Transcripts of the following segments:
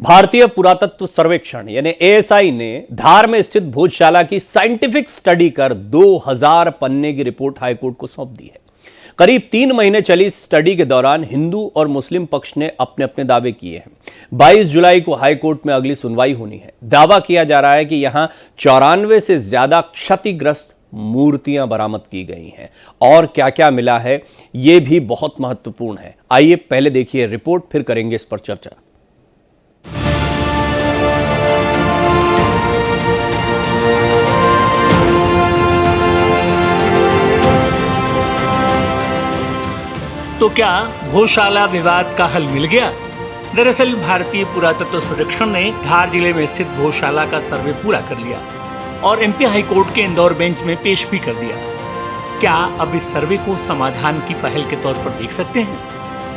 भारतीय पुरातत्व सर्वेक्षण यानी एएसआई ने धार में स्थित भोजशाला की साइंटिफिक स्टडी कर 2000 पन्ने की रिपोर्ट हाईकोर्ट को सौंप दी है। करीब 3 महीने चली स्टडी के दौरान हिंदू और मुस्लिम पक्ष ने अपने अपने दावे किए हैं। 22 जुलाई को हाईकोर्ट में अगली सुनवाई होनी है। दावा किया जा रहा है कि यहां 94 से ज्यादा क्षतिग्रस्त मूर्तियां बरामद की गई हैं और क्या क्या मिला है यह भी बहुत महत्वपूर्ण है। आइए पहले देखिए रिपोर्ट, फिर करेंगे इस पर चर्चा। तो क्या भोजशाला विवाद का हल मिल गया? दरअसल भारतीय पुरातत्व सर्वेक्षण ने धार जिले में स्थित भोजशाला का सर्वे पूरा कर लिया और एमपी हाईकोर्ट के इंदौर बेंच में पेश भी कर दिया। क्या अब इस सर्वे को समाधान की पहल के तौर पर देख सकते हैं?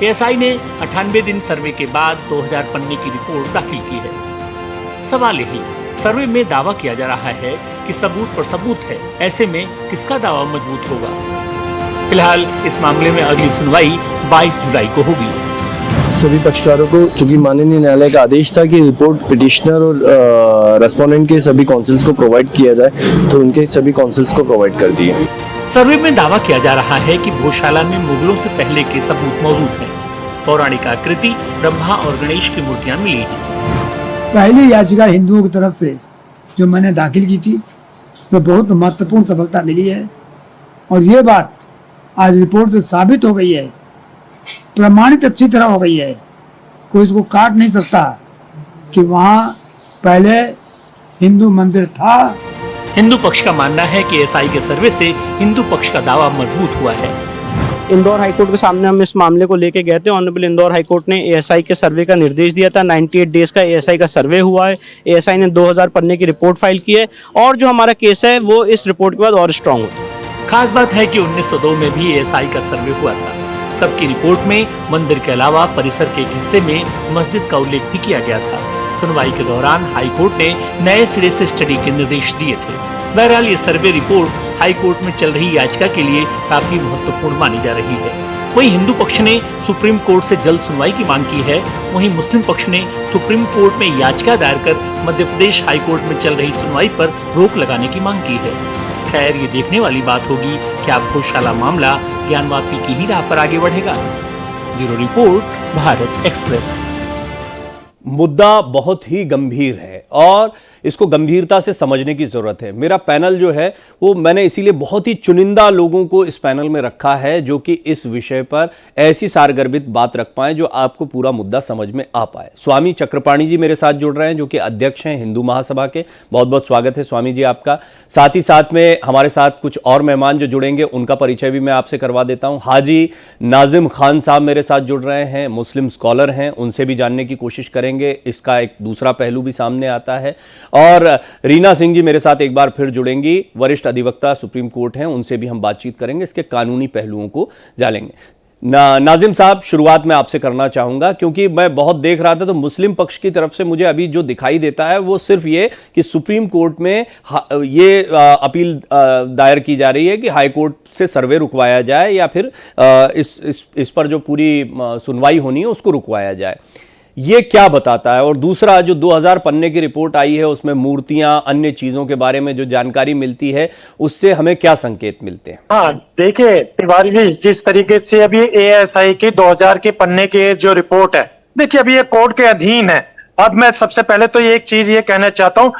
एएसआई ने 98 दिन सर्वे के बाद 2000 पन्ने की रिपोर्ट दाखिल की है। सवाल यही, सर्वे में दावा किया जा रहा है कि सबूत पर सबूत है, ऐसे में किसका दावा मजबूत होगा? फिलहाल इस मामले में अगली सुनवाई 22 जुलाई को होगी। सभी पक्षकारों को चूंकि माननीय न्यायालय का आदेश था कि रिपोर्ट पिटिशनर और रेस्पोंडेंट के सभी काउंसिल्स को प्रोवाइड किया जाए, तो उनके सभी काउंसिल्स को प्रोवाइड कर दिए। सर्वे में दावा किया जा रहा है कि भोजशाला में मुगलों से पहले के सबूत मौजूद हैं। पौराणिक आकृति, ब्रह्मा और गणेश की मूर्तियां मिली हैं। पहली याचिका हिंदुओं की तरफ से जो मैंने दाखिल की थी, तो बहुत महत्वपूर्ण सफलता मिली है और ये बात आज रिपोर्ट से साबित हो गई है, प्रमाणित अच्छी तरह हो गई है। कोई इसको काट नहीं सकता कि वहाँ पहले हिंदू मंदिर था। हिंदू पक्ष का मानना है कि एएसआई के सर्वे से हिंदू पक्ष का दावा मजबूत हुआ है। इंदौर हाईकोर्ट के सामने हम इस मामले को लेके गए थे। ऑनरेबल इंदौर हाईकोर्ट ने एएसआई के सर्वे का निर्देश दिया था। 98 डेज का एएसआई का सर्वे हुआ है। एएसआई ने 2000 पन्ने की रिपोर्ट फाइल की है और जो हमारा केस है वो इस रिपोर्ट के बाद और स्ट्रांग होता है। खास बात है कि 1902 में भी एएसआई का सर्वे हुआ था। तब की रिपोर्ट में मंदिर के अलावा परिसर के एक हिस्से में मस्जिद का उल्लेख भी किया गया था। सुनवाई के दौरान हाईकोर्ट ने नए सिरे से स्टडी के निर्देश दिए थे। बहरहाल ये सर्वे रिपोर्ट हाईकोर्ट में चल रही याचिका के लिए काफी महत्वपूर्ण मानी जा रही है। वहीं हिंदू पक्ष ने सुप्रीम कोर्ट से जल्द सुनवाई की मांग की है। वहीं मुस्लिम पक्ष ने सुप्रीम कोर्ट में याचिका दायर कर मध्य प्रदेश हाईकोर्ट में चल रही सुनवाई पर रोक लगाने की मांग की है। खैर, ये देखने वाली बात होगी कि अब भोजशाला मामला ज्ञानवापी की ही राह पर आगे बढ़ेगा। Bureau report, Bharat express. मुद्दा बहुत ही गंभीर है और इसको गंभीरता से समझने की जरूरत है। मेरा पैनल जो है वो मैंने इसीलिए बहुत ही चुनिंदा लोगों को इस पैनल में रखा है जो कि इस विषय पर ऐसी सारगर्भित बात रख पाए जो आपको पूरा मुद्दा समझ में आ पाए। स्वामी चक्रपाणी जी मेरे साथ जुड़ रहे हैं जो कि अध्यक्ष हैं हिंदू महासभा के। बहुत बहुत स्वागत है स्वामी जी आपका। साथ ही साथ में हमारे साथ कुछ और मेहमान जो जुड़ेंगे उनका परिचय भी मैं आपसे करवा देता हूं। हाजी नाजिम खान साहब मेरे साथ जुड़ रहे हैं, मुस्लिम स्कॉलर हैं, उनसे भी जानने की कोशिश करेंगे। इसका एक दूसरा पहलू भी सामने आता है। और रीना सिंह जी मेरे साथ एक बार फिर जुड़ेंगी, वरिष्ठ अधिवक्ता सुप्रीम कोर्ट हैं, उनसे भी हम बातचीत करेंगे, इसके कानूनी पहलुओं को जानेंगे। नाजिम साहब, शुरुआत में आपसे करना चाहूंगा क्योंकि मैं बहुत देख रहा था तो मुस्लिम पक्ष की तरफ से मुझे अभी जो दिखाई देता है वो सिर्फ ये कि सुप्रीम कोर्ट में ये अपील दायर की जा रही है कि हाई कोर्ट से सर्वे रुकवाया जाए या फिर इस पर जो पूरी सुनवाई होनी है उसको रुकवाया जाए। ये क्या बताता है? और दूसरा, जो 2000 पन्ने की रिपोर्ट आई है उसमें मूर्तियां, अन्य चीजों के बारे में जो जानकारी मिलती है उससे हमें क्या संकेत मिलते हैं? हाँ, देखिए तिवारी जी, जिस तरीके से अभी एएसआई की 2000 के पन्ने की जो रिपोर्ट है, देखिए अभी ये कोर्ट के अधीन है। अब मैं सबसे पहले तो एक चीज ये कहना चाहता हूँ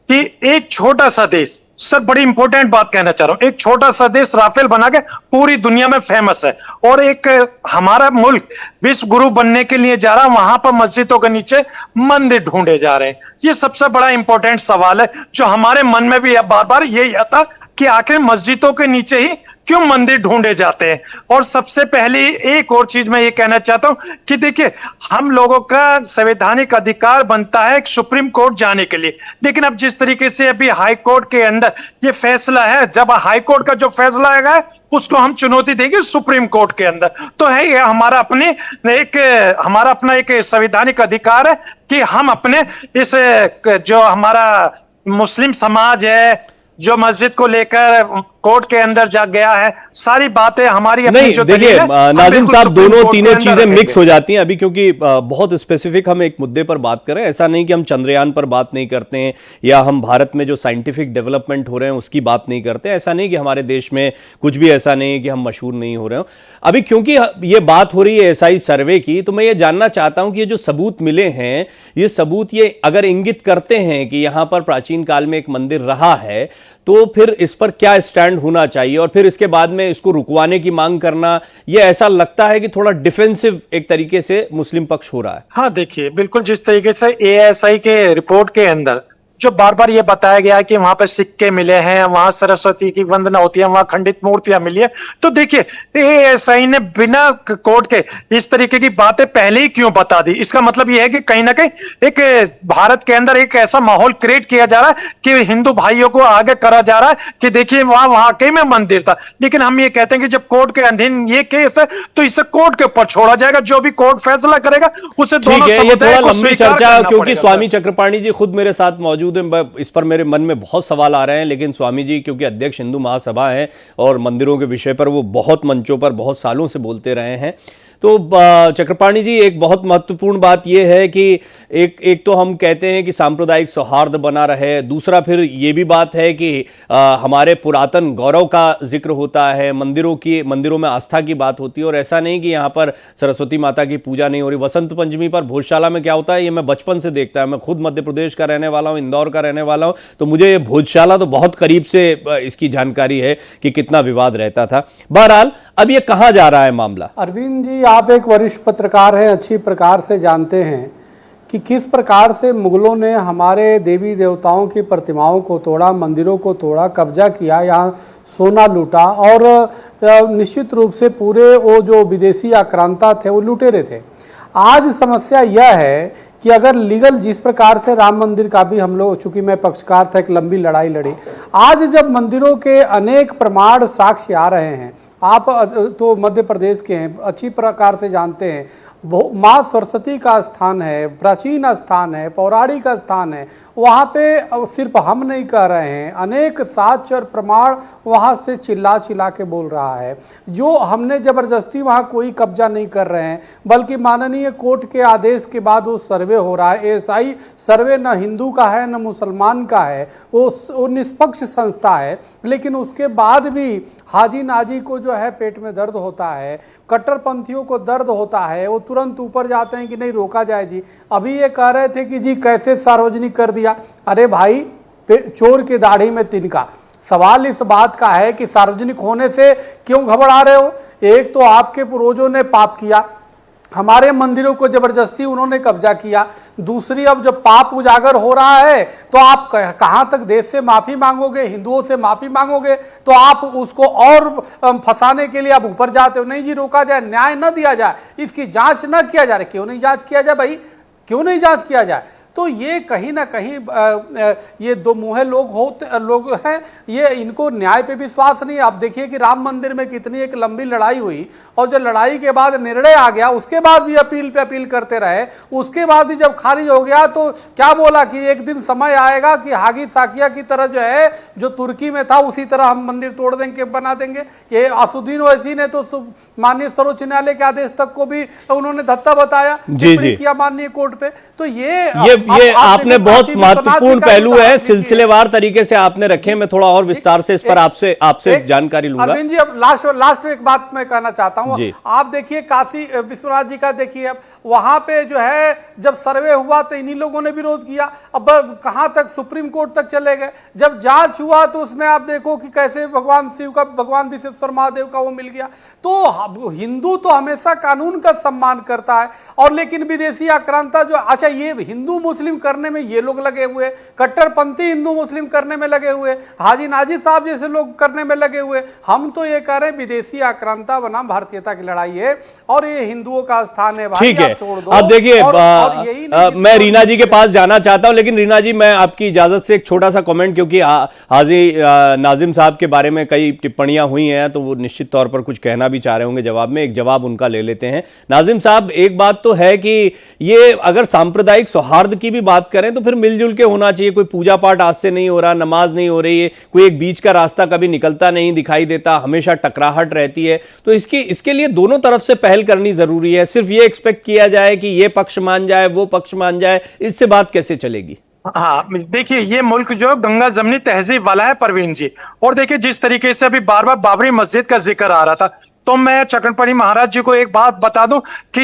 कि एक छोटा सा देश, सर बड़ी इंपॉर्टेंट बात कहना चाह रहा हूं, एक छोटा सा देश राफेल बना के पूरी दुनिया में फेमस है और एक हमारा मुल्क विश्व गुरु बनने के लिए जा रहा है, वहां पर मस्जिदों के नीचे मंदिर ढूंढे जा रहे हैं। ये सबसे बड़ा इंपॉर्टेंट सवाल है जो हमारे मन में भी बार बार यही आता कि आखिर मस्जिदों के नीचे ही क्यों मंदिर ढूंढे जाते हैं। और सबसे पहले एक और चीज मैं ये कहना चाहता हूं कि देखिए हम लोगों का संवैधानिक अधिकार बनता है सुप्रीम कोर्ट जाने के लिए, लेकिन अब जिस तरीके से अभी हाई कोर्ट के अंदर ये फैसला है, जब हाई कोर्ट का जो फैसला है उसको हम चुनौती देंगे सुप्रीम कोर्ट के अंदर, तो है ये हमारा अपना एक संवैधानिक अधिकार है कि हम अपने इस जो हमारा मुस्लिम समाज है जो मस्जिद को लेकर कोर्ट के अंदर जा गया है, सारी बातें हमारी अपनी नहीं जो देखिए दलील है, हम नाजिम बिल्कुल साहब, सुप्रीम दोनों कोर्ट तीनों के अंदर चीजें मिक्स रखेंगे। हो जाती हैं अभी, क्योंकि बहुत स्पेसिफिक हम एक मुद्दे पर बात कर रहे हैं। ऐसा नहीं कि हम चंद्रयान पर बात नहीं करते हैं या हम भारत में जो साइंटिफिक डेवलपमेंट हो रहे हैं उसकी बात नहीं करते। ऐसा नहीं कि हमारे देश में कुछ भी ऐसा नहीं है कि हम मशहूर नहीं हो रहे हो अभी। क्योंकि ये बात हो रही है एसआई सर्वे की, तो मैं ये जानना चाहता हूं कि ये जो सबूत मिले हैं, ये सबूत ये अगर इंगित करते हैं कि यहां पर प्राचीन काल में एक मंदिर रहा है, तो फिर इस पर क्या स्टैंड होना चाहिए और फिर इसके बाद में इसको रुकवाने की मांग करना, यह ऐसा लगता है कि थोड़ा डिफेंसिव एक तरीके से मुस्लिम पक्ष हो रहा है। हाँ देखिए, बिल्कुल जिस तरीके से एएसआई के रिपोर्ट के अंदर जो बार बार ये बताया गया कि वहां पे सिक्के मिले हैं, वहां सरस्वती की वंदना होती है, वहां खंडित मूर्तियां मिली है, तो देखिए एएसआई ने बिना कोर्ट के इस तरीके की बातें पहले ही क्यों बता दी? इसका मतलब ये है कि कहीं ना कहीं एक भारत के अंदर एक ऐसा माहौल क्रिएट किया जा रहा है कि हिंदू भाइयों को आगे करा जा रहा है कि देखिए वहां वाकई में मंदिर था। लेकिन हम ये कहते हैं कि जब कोर्ट के अधीन ये केस है तो इसे कोर्ट के ऊपर छोड़ा जाएगा, जो भी कोर्ट फैसला करेगा उसे ठीक दोनों है, ये समुदाय थोड़ा को लंबी स्वीकार चर्चा, करना क्योंकि पड़ेगा। स्वामी चक्रपाणी जी खुद मेरे साथ मौजूद हैं। इस पर मेरे मन में बहुत सवाल आ रहे हैं, लेकिन स्वामी जी क्योंकि अध्यक्ष हिंदू महासभा हैं और मंदिरों के विषय पर वो बहुत मंचों पर बहुत सालों से बोलते रहे हैं, तो चक्रपाणी जी एक बहुत महत्वपूर्ण बात यह है कि एक तो हम कहते हैं कि सांप्रदायिक सौहार्द बना रहे, दूसरा फिर ये भी बात है कि हमारे पुरातन गौरव का जिक्र होता है, मंदिरों में आस्था की बात होती है, और ऐसा नहीं कि यहाँ पर सरस्वती माता की पूजा नहीं हो रही। वसंत पंचमी पर भोजशाला में क्या होता है, ये मैं बचपन से देखता है। मैं खुद मध्य प्रदेश का रहने वाला हूँ, इंदौर का रहने वाला हूँ, तो मुझे ये भोजशाला तो बहुत करीब से इसकी जानकारी है कि कितना विवाद रहता था। बहरहाल अब ये कहाँ जा रहा है मामला? अरविंद जी, आप एक वरिष्ठ पत्रकार हैं, अच्छी प्रकार से जानते हैं कि किस प्रकार से मुगलों ने हमारे देवी देवताओं की प्रतिमाओं को तोड़ा, मंदिरों को तोड़ा, कब्जा किया, यहाँ सोना लूटा, और निश्चित रूप से पूरे वो जो विदेशी आक्रांता थे वो लुटेरे थे। आज समस्या यह है कि अगर लीगल जिस प्रकार से राम मंदिर का भी हम लोग, चूंकि मैं पक्षकार था, एक लंबी लड़ाई लड़ी, आज जब मंदिरों के अनेक प्रमाण साक्ष्य आ रहे हैं, आप तो मध्य प्रदेश के हैं, अच्छी प्रकार से जानते हैं, माँ सरस्वती का स्थान है, प्राचीन स्थान है, पौराणिक स्थान है, वहाँ पे सिर्फ हम नहीं कह रहे हैं, अनेक साक्ष्य और प्रमाण वहाँ से चिल्ला चिल्ला के बोल रहा है। जो हमने जबरदस्ती वहाँ कोई कब्जा नहीं कर रहे हैं, बल्कि माननीय कोर्ट के आदेश के बाद वो सर्वे हो रहा है। एएसआई सर्वे न हिंदू का है न मुसलमान का है, वो निष्पक्ष संस्था है, लेकिन उसके बाद भी हाजी नाजी को जो है पेट में दर्द होता है, कट्टरपंथियों को दर्द होता है, वो तुरंत ऊपर जाते हैं कि नहीं रोका जाए जी। अभी ये कह रहे थे कि जी कैसे सार्वजनिक कर दिया। अरे भाई, चोर की दाढ़ी में तिनका। सवाल इस बात का है कि सार्वजनिक होने से क्यों घबरा रहे हो? एक तो आपके पूर्वजों ने पाप किया, हमारे मंदिरों को जबरदस्ती उन्होंने कब्जा किया। दूसरी, अब जब पाप उजागर हो रहा है तो आप कहाँ तक देश से माफी मांगोगे, हिंदुओं से माफी मांगोगे? तो आप उसको और फंसाने के लिए आप ऊपर जाते हो। नहीं जी, रोका जाए, न्याय न दिया जाए, इसकी जांच न किया जाए। क्यों नहीं जांच किया जाए भाई, क्यों नहीं जांच किया जाए? तो ये कहीं ना कहीं ये दो मुँहे लोग हैं, ये इनको न्याय पे विश्वास नहीं है। आप देखिए कि राम मंदिर में कितनी एक लंबी लड़ाई हुई, और जब लड़ाई के बाद निर्णय आ गया, उसके बाद भी अपील पे अपील करते रहे, उसके बाद भी जब खारिज हो गया तो क्या बोला कि एक दिन समय आएगा कि हागी साकिया की तरह जो है, जो तुर्की में था उसी तरह हम मंदिर तोड़ देंगे, बना देंगे। ये असुद्दीन ओवैसी ने तो माननीय सर्वोच्च न्यायालय के आदेश तक को भी उन्होंने धत्ता बताया, टिप्पणी किया माननीय कोर्ट पे। तो ये आपने बहुत महत्वपूर्ण पहलू है, सिलसिलेवार तरीके से आपने रखे। मैं थोड़ा और विस्तार से इस पर आपसे जानकारी लूंगा। अरविंद जी, अब लास्ट एक बात मैं कहना चाहता हूं। आप देखिए काशी विश्वनाथ जी का देखिए, अब वहां पे जो है जब सर्वे हुआ तो इन्हीं लोगों ने विरोध किया। अब कहां तक, सुप्रीम कोर्ट तक चले गए। जब जांच हुआ तो उसमें आप देखो कि कैसे भगवान शिव का, भगवान विश्वेश्वर महादेव का वो मिल गया। तो हिंदू तो हमेशा कानून का सम्मान करता है, और लेकिन विदेशी आक्रांता जो, अच्छा ये हिंदू मुस्लिम करने में ये लोग लगे हुए, कट्टरपंथी हिंदू मुस्लिम करने में लगे हुए, हाजी नाजी साहब जैसे लोग करने में लगे हुए। हम तो ये कह रहे हैं विदेशी आक्रांता बनाम भारतीयता की लड़ाई है, और ये हिंदुओं का स्थान है भाई, ठीक है। छोड़ दो। अब देखिए, मैं रीना जी के तो पास जाना चाहता हूं, लेकिन रीना जी मैं आपकी इजाजत से एक छोटा सा कमेंट, क्योंकि हाजी नाजिम साहब के बारे में कई टिप्पणियां हुई हैं, तो वो निश्चित तौर पर कुछ कहना भी चाह रहे होंगे जवाब में। एक जवाब उनका ले लेते हैं। नाजिम साहब, एक बात तो है कि ये अगर सांप्रदायिक सौहार्द की भी बात करें तो फिर मिलजुल के होना चाहिए। कोई पूजा पाठ आज से नहीं हो रहा, नमाज नहीं हो रही है, कोई एक बीच का रास्ता कभी निकलता नहीं दिखाई देता, हमेशा टकराहट रहती है। तो इसके लिए दोनों तरफ से पहल करनी जरूरी है। सिर्फ ये एक्सपेक्ट किया जाए कि ये पक्ष मान जाए वो पक्ष मान जाए, इससे बात कैसे चलेगी? हाँ, देखिए ये मुल्क जो गंगा जमनी तहजीब वाला है परवीन जी। और देखिए जिस तरीके से अभी बार बार बाबरी मस्जिद का जिक्र आ रहा था, तो मैं चक्रपणी महाराज जी को एक बात बता दूं कि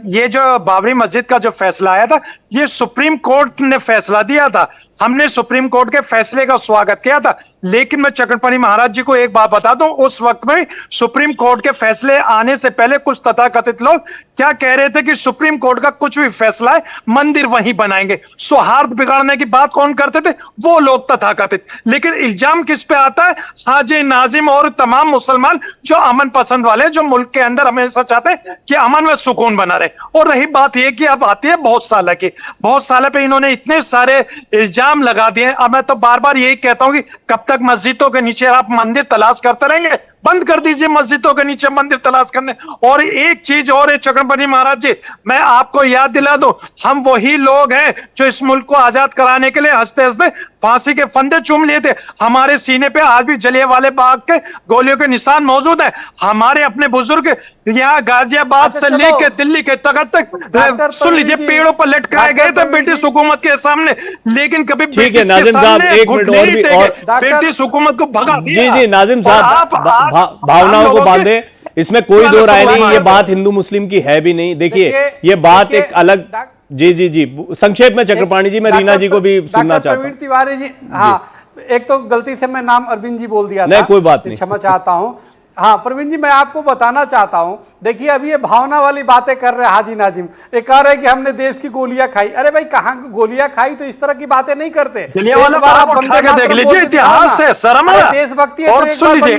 ये जो बाबरी मस्जिद का जो फैसला आया था, ये सुप्रीम कोर्ट ने फैसला दिया था। हमने सुप्रीम कोर्ट के फैसले का स्वागत किया था। लेकिन मैं चक्रपणी महाराज जी को एक बात बता दूं, उस वक्त में सुप्रीम कोर्ट के फैसले आने से पहले कुछ तथाकथित लोग क्या कह रहे थे कि सुप्रीम कोर्ट का कुछ भी फैसला है मंदिर वहीं बनाएंगे। सौहार्द बिगाड़ने की बात कौन करते थे? वो लोग तथाकथित। लेकिन इल्जाम किस पे आता है? हाजी नाजिम और तमाम मुसलमान जो अमन पसंद वाले, जो मुल्क के अंदर हमेशा चाहते हैं कि अमन व सुकून बना रहे। और रही बात यह कि अब आती है बहुत साल की, बहुत साल पे इन्होंने इतने सारे इल्जाम लगा दिए। अब मैं तो बार बार यही कहता हूं कि कब तक मस्जिदों के नीचे आप मंदिर तलाश करते रहेंगे? बंद कर दीजिए मस्जिदों के नीचे मंदिर तलाश करने। और एक चीज और है चक्रपति महाराज जी, मैं आपको याद दिला दूं, हम वही लोग हैं जो इस मुल्क को आजाद कराने के लिए हंसते हंसते फांसी के फंदे चूम लिए थे। हमारे सीने पे आज भी जलियांवाला बाग के गोलियों के निशान मौजूद है। हमारे अपने बुजुर्ग यहाँ गाजियाबाद से लेके दिल्ली के तक सुन लीजिए पेड़ों पर लटकाए गए थे ब्रिटिश हुकूमत के सामने, लेकिन कभी ठीक है नाजिम साहब, एक मिनट और भी, और ब्रिटिश हुकूमत को भगा दिया। जी नाजिम साहब, भावनाओं को बांधे, इसमें कोई दो राय नहीं। ये बात हिंदू मुस्लिम की है भी नहीं। देखिए ये बात एक अलग, जी संक्षेप में चक्रपाणी जी, मैं रीना जी को भी सुनना चाहता हूं। प्रवीण तिवारी जी, हाँ, एक तो गलती से मैं नाम अरविंद जी बोल दिया था, नहीं कोई बात नहीं, क्षमा चाहता हूं। हाँ प्रवीण जी, मैं आपको बताना चाहता हूं, देखिए अभी ये भावना वाली बातें कर रहे हैं हाजी नाजिम, ये कह रहे हैं कि हमने देश की गोलियां खाई। अरे भाई कहाँ गोलियां खाई? तो इस तरह की बातें नहीं करते। जलियांवाला बाग उठा के देख लीजिए, इतिहास है, शर्म है, देशभक्ति है। और सुन लीजिए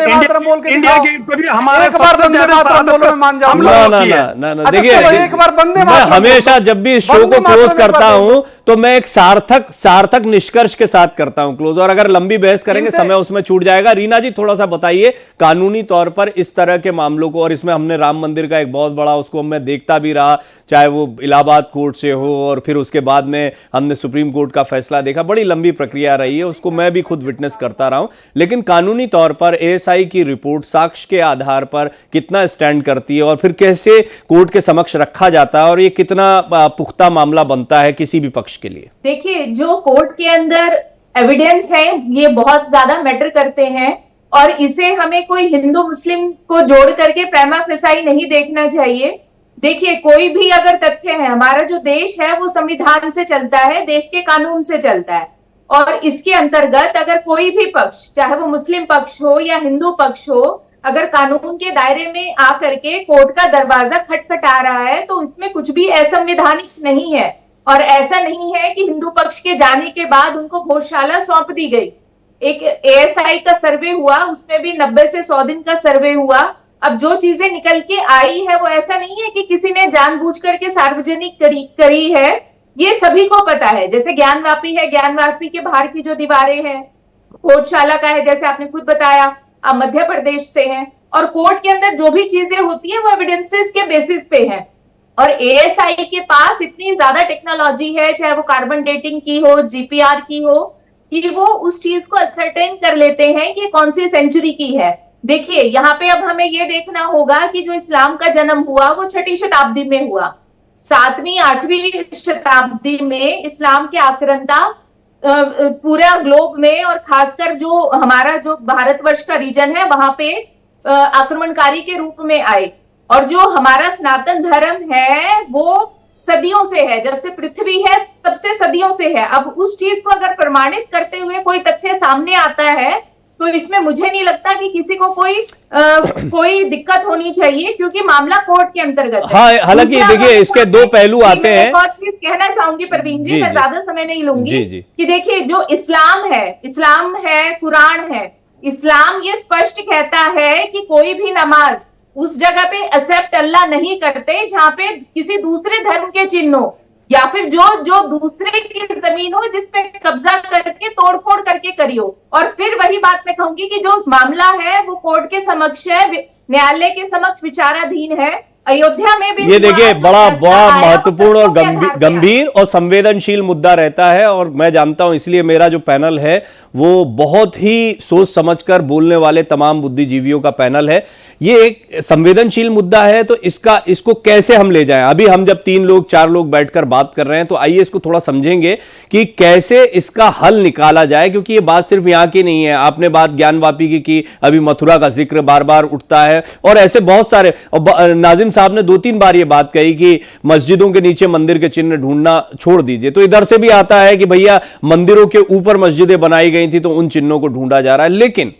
इंडिया के हमारे सबसे ज्यादा बोलो, मैं मान जाऊंगा। ना देखिए, एक बार बंदे मैं हमेशा जब भी इस शो को क्लोज करता हूं तो मैं एक सार्थक निष्कर्ष के साथ करता हूं क्लोज, और अगर लंबी बहस करेंगे समय उसमें छूट जाएगा। रीना जी थोड़ा सा बताइए कानूनी तौर पर इस तरह के मामलों को, और इसमें हमने राम मंदिर का एक बहुत बड़ा, उसको मैं देखता भी रहा, चाहे वो इलाहाबाद कोर्ट से हो और फिर उसके बाद में हमने सुप्रीम कोर्ट का फैसला देखा, बड़ी लंबी प्रक्रिया रही है, उसको मैं भी खुद विटनेस करता रहा हूं। लेकिन कानूनी तौर पर एएसआई की रिपोर्ट साक्ष्य के आधार पर कितना स्टैंड करती है और फिर कैसे कोर्ट के समक्ष रखा जाता है, और ये कितना पुख्ता मामला बनता है किसी भी पक्ष के लिए? देखिए जो कोर्ट के अंदर एविडेंस है ये बहुत ज्यादा मैटर करते हैं, और इसे हमें कोई हिंदू मुस्लिम को जोड़ करके प्रेमा फेसाई नहीं देखना चाहिए। देखिए कोई भी अगर तथ्य है, हमारा जो देश है वो संविधान से चलता है, देश के कानून से चलता है, और इसके अंतर्गत अगर कोई भी पक्ष, चाहे वो मुस्लिम पक्ष हो या हिंदू पक्ष हो, अगर कानून के दायरे में आकर के कोर्ट का दरवाजा खटखटा रहा है तो इसमें कुछ भी असंवैधानिक नहीं है। और ऐसा नहीं है कि हिंदू पक्ष के जाने के बाद उनको भोजशाला सौंप दी गई। एक एएसआई का सर्वे हुआ, उसमें भी 90 से 100 दिन का सर्वे हुआ। अब जो चीजें निकल के आई है वो ऐसा नहीं है कि किसी ने जानबूझ करके सार्वजनिक करी है, ये सभी को पता है। जैसे ज्ञानवापी है, ज्ञानवापी के बाहर की जो दीवारें हैं, भोजशाला का है जैसे आपने खुद बताया, आप मध्य प्रदेश से हैं, और कोर्ट के अंदर जो भी चीजें होती है वो एविडेंसेस के बेसिस पे है। और एएसआई के पास इतनी ज्यादा टेक्नोलॉजी है, चाहे वो कार्बन डेटिंग की हो, जीपीआर की हो, कि वो उस चीज को असरटेन कर लेते हैं कि कौन सी सेंचुरी की है। देखिए यहाँ पे अब हमें ये देखना होगा कि जो इस्लाम का जन्म हुआ वो 6वीं शताब्दी में हुआ। 7वीं 8वीं शताब्दी में इस्लाम के आक्रांता पूरा ग्लोब में, और खासकर जो हमारा जो भारतवर्ष का रीजन है वहां पे आक्रमणकारी के रूप में आए। और जो हमारा सनातन धर्म है वो सदियों से है, जब से पृथ्वी है तब से सदियों से है। अब उस चीज को अगर प्रमाणित करते हुए कोई तथ्य सामने आता है तो इसमें मुझे नहीं लगता कि किसी को कोई दिक्कत होनी चाहिए, क्योंकि मामला कोर्ट के अंतर्गत है। हाँ, हालांकि देखिए इसके दो पहलू आते हैं। एक और चीज कहना चाहूंगी प्रवीण जी, मैं ज्यादा समय नहीं लूंगी, कि देखिए जो इस्लाम है, कुरान है, इस्लाम ये स्पष्ट कहता है कि कोई भी नमाज उस जगह पे एक्सेप्ट अल्लाह नहीं करते जहां पे किसी दूसरे धर्म के चिन्ह हो, या फिर जो दूसरे की जमीन हो जिसपे कब्जा करके तोड़फोड़ करके करियो। और फिर वही बात मैं कहूंगी कि जो मामला है वो कोर्ट के समक्ष है, न्यायालय के समक्ष विचाराधीन है, अयोध्या में भी ये देखिए जो बड़ा फैसला बड़ा आया, वो महत्वपूर्ण और तथ्यों के आधार पे गंभीर और संवेदनशील मुद्दा रहता है, और मैं जानता हूं इसलिए मेरा जो पैनल है वो बहुत ही सोच समझकर बोलने वाले तमाम बुद्धिजीवियों का पैनल है। ये एक संवेदनशील मुद्दा है, तो इसको कैसे हम ले जाएं। अभी हम जब 3 लोग 4 लोग बैठकर बात कर रहे हैं, तो आइए इसको थोड़ा समझेंगे कि कैसे इसका हल निकाला जाए, क्योंकि ये बात सिर्फ यहां की नहीं है। आपने बात ज्ञानवापी की, अभी मथुरा का जिक्र बार बार उठता है, और ऐसे बहुत सारे। नाजिम साहब ने 2-3 बार ये बात कही कि मस्जिदों के नीचे मंदिर के चिन्ह ढूंढना छोड़ दीजिए, तो इधर से भी आता है कि भैया मंदिरों के ऊपर मस्जिदें बनाई गई थी तो उन चिन्हों को ढूंढा जा रहा है। लेकिन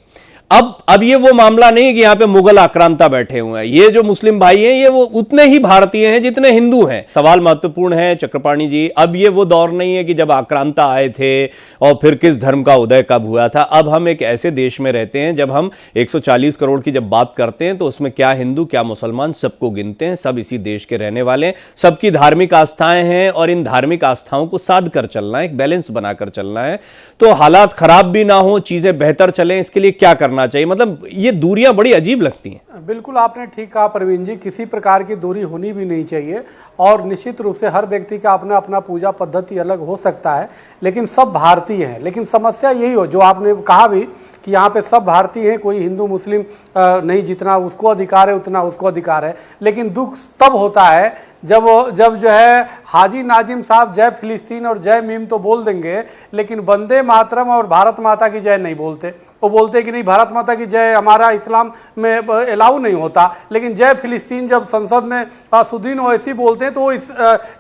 अब ये वो मामला नहीं है कि यहां पे मुगल आक्रांता बैठे हुए हैं। ये जो मुस्लिम भाई हैं ये वो उतने ही भारतीय हैं जितने हिंदू हैं। सवाल महत्वपूर्ण है चक्रपाणी जी, अब ये वो दौर नहीं है कि जब आक्रांता आए थे और फिर किस धर्म का उदय कब हुआ था। अब हम एक ऐसे देश में रहते हैं, जब हम 140 करोड़ की जब बात करते हैं तो उसमें क्या हिंदू क्या मुसलमान सबको गिनते हैं, सब इसी देश के रहने वाले हैं, सबकी धार्मिक आस्थाएं हैं, और इन धार्मिक आस्थाओं को साध कर चलना है, एक बैलेंस बनाकर चलना है। तो हालात खराब भी ना हो, चीजें बेहतर चलें, इसके लिए क्या करना चाहिए। मतलब ये दूरियां बड़ी अजीब लगती हैं। बिल्कुल आपने ठीक कहा प्रवीण जी, किसी प्रकार की दूरी होनी भी नहीं चाहिए, और निश्चित रूप से हर व्यक्ति का अपना अपना पूजा पद्धति अलग हो सकता है, लेकिन सब भारतीय हैं। लेकिन समस्या यही हो जो आपने कहा भी कि यहाँ पे सब भारतीय हैं, कोई हिंदू मुस्लिम नहीं, जितना उसको अधिकार है उतना उसको अधिकार है। लेकिन दुख तब होता है जब जो है हाजी नाजिम साहब जय फिलिस्तीन और जय मीम तो बोल देंगे, लेकिन वंदे मातरम और भारत माता की जय नहीं बोलते। वो बोलते कि नहीं भारत माता की जय हमारा इस्लाम में अलाउ नहीं होता, लेकिन जय फिलिस्तीन जब संसद में असुद्दीन ओवैसी बोलते हैं तो वो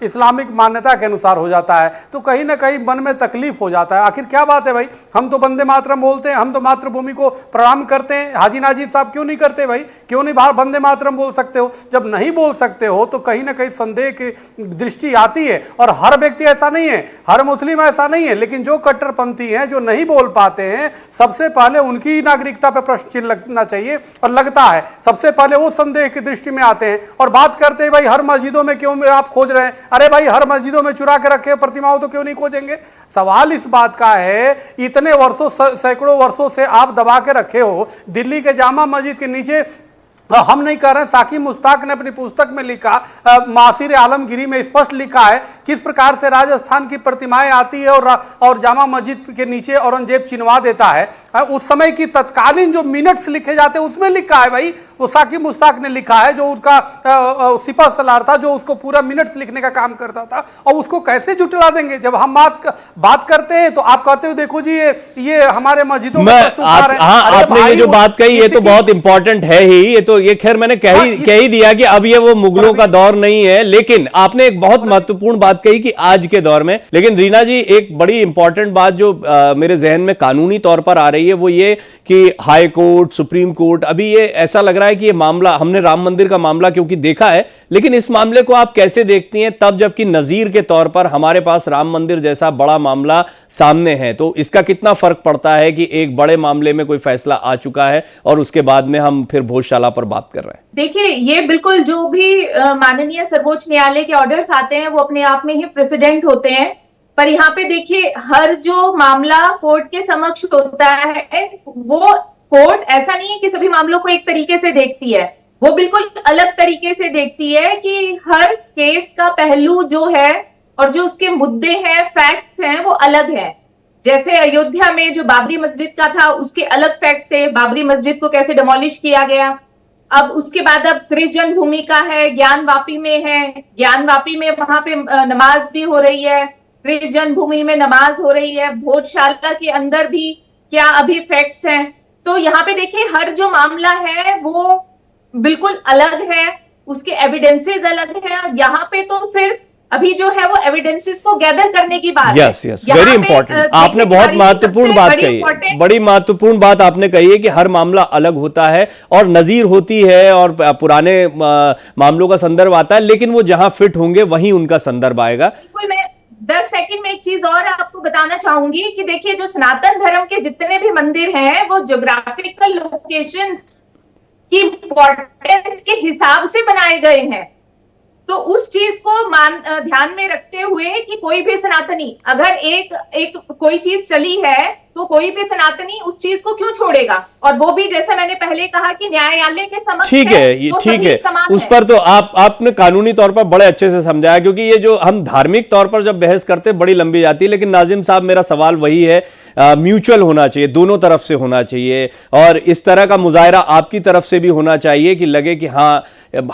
इस्लामिक मान्यता के अनुसार हो जाता है। तो कहीं ना कहीं मन में तकलीफ हो जाता है, आखिर क्या बात है भाई, हम तो वंदे मातरम बोलते हैं, हम तो मातृभूमि को प्रणाम करते हैं, हाजी नाजिम साहब क्यों नहीं करते भाई, क्यों नहीं वंदे मातरम बोल सकते हो। जब नहीं बोल सकते हो तो कहीं ना कहीं संदेह की दृष्टि आती है। और हर व्यक्ति ऐसा नहीं है, हर मुस्लिम ऐसा नहीं है, लेकिन जो कट्टरपंथी हैं जो नहीं बोल पाते हैं, सबसे पहले उनकी नागरिकता पर प्रश्न चिन्ह लगना चाहिए, और लगता है सबसे पहले वो संदेह की दृष्टि में आते हैं और बात करते हैं भाई हर मस्जिदों में क्यों आप खोज रहे हैं। अरे भाई हर मस्जिदों में चुरा के रखे प्रतिमाओं तो क्यों नहीं खोजेंगे। सवाल इस बात का है, इतने वर्षों सैकड़ों वर्षों से आप दबा के रखे हो, दिल्ली के जामा मस्जिद के नीचे हम नहीं कह रहे हैं, साकी मुश्ताक ने अपनी पुस्तक में लिखा, मासिर आलमगिरी में स्पष्ट लिखा है किस प्रकार से राजस्थान की प्रतिमाएं आती है और जामा मस्जिद के नीचे औरंगजेब चिनवा देता है। उस समय की तत्कालीन जो मिनट्स लिखे जाते हैं उसमें लिखा है भाई, वो साकी मुश्ताक ने लिखा है, जो उसका सिपह सलार था, जो उसको पूरा मिनट्स लिखने का काम करता था, और उसको कैसे जुटला देंगे। जब हम बात करते हैं तो आप कहते हो देखो जी ये हमारे मस्जिदों में आपने ये जो बात कही ये तो बहुत इंपॉर्टेंट है ही, ये तो ये खैर मैंने कह ही दिया कि अब ये वो मुगलों का दौर नहीं है। लेकिन आपने एक बहुत महत्वपूर्ण बात कही कि आज के दौर में, लेकिन रीना जी एक बड़ी इंपॉर्टेंट बात जो मेरे जहन में कानूनी तौर पर आ रही है वो ये कि हाई कोर्ट सुप्रीम कोर्ट, अभी ये ऐसा लग रहा है कि ये मामला, हमने राम मंदिर का मामला क्योंकि देखा है, लेकिन इस मामले को आप कैसे देखती हैं तब जबकि नजीर के तौर पर हमारे पास राम मंदिर जैसा बड़ा मामला सामने है। तो इसका कितना फर्क पड़ता है कि एक बड़े मामले में कोई फैसला आ चुका है और उसके बाद में हम फिर भोजशाला पर बात कर रहे हैं। देखिए ये बिल्कुल जो भी माननीय सर्वोच्च न्यायालय के ऑर्डर्स आते हैं वो अपने आप में ही प्रेसिडेंट होते हैं, पर यहाँ पे देखिए हर जो मामला कोर्ट के समक्ष होता है वो कोर्ट ऐसा नहीं है कि सभी मामलों को एक तरीके से देखती है, वो बिल्कुल अलग तरीके से देखती है कि हर केस का पहलू जो है और जो उसके मुद्दे हैं, फैक्ट्स हैं, वो अलग है। जैसे अयोध्या में जो बाबरी मस्जिद का था उसके अलग फैक्ट थे, बाबरी मस्जिद को कैसे डिमोलिश किया गया। अब उसके बाद अब कृष्ण जन्मभूमि का है, ज्ञानवापी में है, ज्ञानवापी में वहां पे नमाज भी हो रही है, कृष्ण जन्मभूमि में नमाज हो रही है, भोजशाला के अंदर भी क्या अभी फैक्ट्स हैं। तो यहाँ पे देखिए हर जो मामला है वो बिल्कुल अलग है, उसके एविडेंसेस अलग हैं। यहाँ पे तो सिर्फ अभी जो है वो एविडेंसेस को गैदर करने की बात है। यस वेरी इंपॉर्टेंट, आपने बहुत महत्वपूर्ण बात कही, बड़ी महत्वपूर्ण बात आपने कही है कि हर मामला अलग होता है और नजीर होती है और पुराने मामलों का संदर्भ आता है, लेकिन वो जहां फिट होंगे वहीं उनका संदर्भ आएगा। बिल्कुल, मैं 10 सेकंड में एक चीज और आपको बताना चाहूंगी कि देखिए जो सनातन धर्म के जितने भी मंदिर हैं वो ज्योग्राफिकल लोकेशंस की इंपॉर्टेंस के हिसाब से बनाए गए हैं। तो उस चीज को ध्यान में रखते हुए कि कोई भी सनातनी अगर एक कोई चीज चली है तो कोई भी सनातनी उस चीज को क्यों छोड़ेगा, और वो भी जैसे मैंने पहले कहा कि न्यायालय के समक्ष ठीक है, ये तो ठीक सभी है, समान उस है। पर तो आपने कानूनी तौर पर बड़े अच्छे से समझाया, क्योंकि ये जो हम धार्मिक तौर पर जब बहस करते हैं बड़ी लंबी जाती है। लेकिन नाजिम साहब, मेरा सवाल वही है, म्यूचुअल होना चाहिए, दोनों तरफ से होना चाहिए, और इस तरह का मुजाहरा आपकी तरफ से भी होना चाहिए कि लगे कि हाँ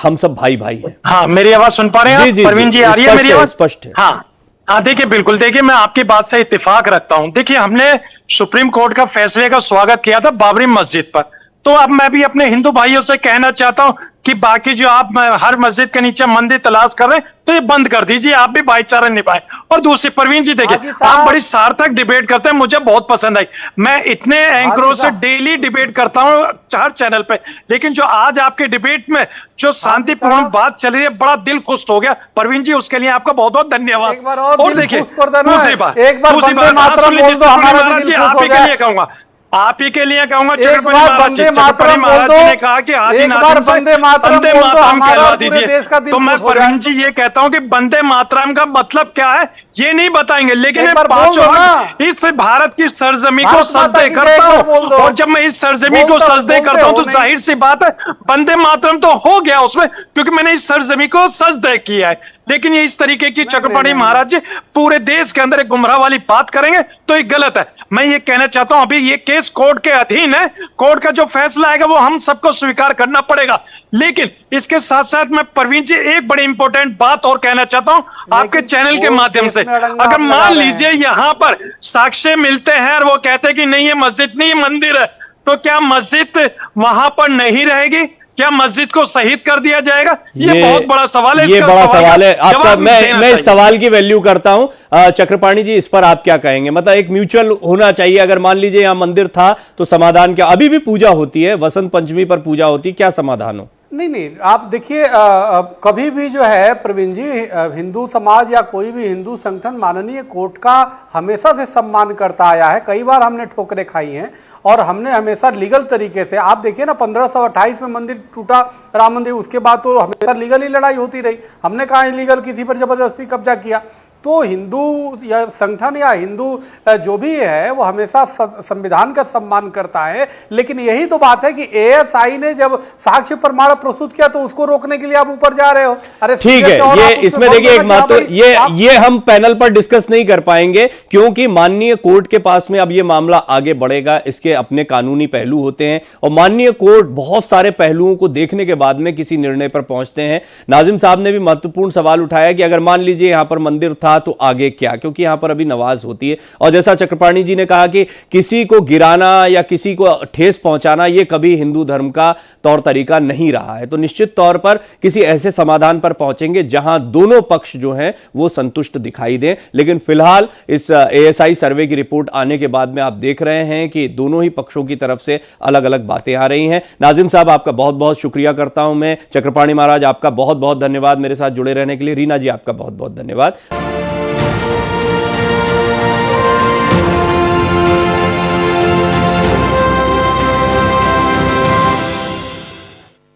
हम सब भाई भाई हैं। हाँ, मेरी आवाज सुन पा रहे हैं जी, आप? जी, परवीन जी, जी आ रही है मेरी आवाज? स्पष्ट है। हाँ हाँ, देखिए बिल्कुल, देखिए मैं आपकी बात से इत्तेफाक रखता हूं। देखिए हमने सुप्रीम कोर्ट का फैसले का स्वागत किया था बाबरी मस्जिद पर, तो अब मैं भी अपने हिंदू भाइयों से कहना चाहता हूं कि बाकी जो आप हर मस्जिद के नीचे मंदिर तलाश कर रहे हैं तो ये बंद कर दीजिए, आप भी भाईचारा निभाएं। और दूसरी, परवीन जी देखिए आप बड़ी सार्थक डिबेट करते हैं, मुझे बहुत पसंद आई। मैं इतने एंकरों से डेली डिबेट करता हूं हर चैनल पे, लेकिन जो आज आपके डिबेट में जो शांतिपूर्ण बात चल रही है, बड़ा दिल खुश हो गया। परवीन जी, उसके लिए आपका बहुत बहुत धन्यवाद। एक बार और देखिए दूसरी बात, एक बार दूसरी वंदे बात, मातरम बोल दो, हमारा भी दिल खुश आप हो ही के जाए। लिए कहूंगा, आप ही के लिए कहूंगा। एक छत्रपति बार महाराज जी, वंदे छत्रपति मातरम बोल महाराज दो, जी ने कहा कि हाजी एक बार नाजिम से वंदे मातरम वंदे बोल दो, मातरम हमारा कहलवा पूरे दीजिए। देश का दिल तो मैं खुश हो परवीन जाए। जी ये कहता हूं कि वंदे मातरम का मतलब क्या है ये नहीं बताएंगे, लेकिन एक ये बार बोल पांचों दो ना। हक इस भारत की सरजमी को भारत माता सजदे की करता जय एक बार बोल हूं, दो। और जब मैं इस सरजमी को सजदे करता हूं तो जाहिर सी बात है वंदे मातरम तो हो गया उसमें, क्योंकि मैंने इस सरजमी को सजदे किया है। लेकिन ये इस तरीके की छत्रपति महाराज जी पूरे देश के अंदर एक गुमराह वाली बात करेंगे तो ये गलत है। मैं ये कहना चाहता हूं, अभी ये केस कोर्ट के अधीन है, कोर्ट का जो फैसला आएगा वो हम सबको स्वीकार करना पड़ेगा। लेकिन इसके साथ साथ मैं परवीन जी एक बड़ी इंपॉर्टेंट बात और कहना चाहता हूं आपके चैनल के माध्यम से। अगर मान लीजिए यहां पर साक्ष्य मिलते हैं और वो कहते हैं कि नहीं ये मस्जिद नहीं मंदिर है, तो क्या मस्जिद वहां पर नहीं रहेगी? क्या मस्जिद को शहीद कर दिया जाएगा? ये बहुत बड़ा सवाल है। ये इसका बड़ा सवाल है आपका। जवाब मैं देना इस चाहिए। सवाल की वैल्यू करता हूं। चक्रपाणी जी, इस पर आप क्या कहेंगे? मतलब एक म्यूचुअल होना चाहिए। अगर मान लीजिए यहां मंदिर था तो समाधान क्या? अभी भी पूजा होती है, वसंत पंचमी पर पूजा होती है, क्या समाधान हो? नहीं, आप देखिए, कभी भी जो है प्रवीण जी, हिंदू समाज या कोई भी हिंदू संगठन माननीय कोर्ट का हमेशा से सम्मान करता आया है। कई बार हमने ठोकरें खाई हैं और हमने हमेशा लीगल तरीके से, आप देखिए ना 1528 में मंदिर टूटा राम मंदिर, उसके बाद तो हमेशा लीगल ही लड़ाई होती रही। हमने कहा इलीगल किसी पर जबरदस्ती कब्जा किया। तो हिंदू या संगठन या हिंदू जो भी है वो हमेशा संविधान का सम्मान करता है। लेकिन यही तो बात है कि एएसआई ने जब साक्ष्य प्रमाण प्रस्तुत किया तो उसको रोकने के लिए आप ऊपर जा रहे हो। अरे ठीक है, ये इसमें देखिए एक बात तो ये हम पैनल पर डिस्कस नहीं कर पाएंगे, क्योंकि माननीय कोर्ट के पास में अब ये मामला आगे बढ़ेगा। इसके अपने कानूनी पहलू होते हैं और माननीय कोर्ट बहुत सारे पहलुओं को देखने के बाद में किसी निर्णय पर पहुंचते हैं। नाजिम साहब ने भी महत्वपूर्ण सवाल उठाया कि अगर मान लीजिए यहां पर मंदिर था तो आगे क्या, क्योंकि यहां पर अभी नमाज होती है। और जैसा चक्रपाणी जी ने कहा कि किसी को गिराना या किसी को ठेस पहुंचाना ये कभी हिंदू धर्म का तौर तरीका नहीं रहा है। तो निश्चित तौर पर किसी ऐसे समाधान पर पहुंचेंगे जहां दोनों पक्ष जो हैं वो संतुष्ट दिखाई दें। लेकिन फिलहाल इस एएसआई सर्वे की रिपोर्ट आने के बाद में आप देख रहे हैं कि दोनों ही पक्षों की तरफ से अलग अलग बातें आ रही हैं। नाजिम साहब, आपका बहुत बहुत शुक्रिया करता हूं मैं। चक्रपाणी महाराज, आपका बहुत बहुत धन्यवाद मेरे साथ जुड़े रहने के लिए। रीना जी, आपका बहुत बहुत धन्यवाद।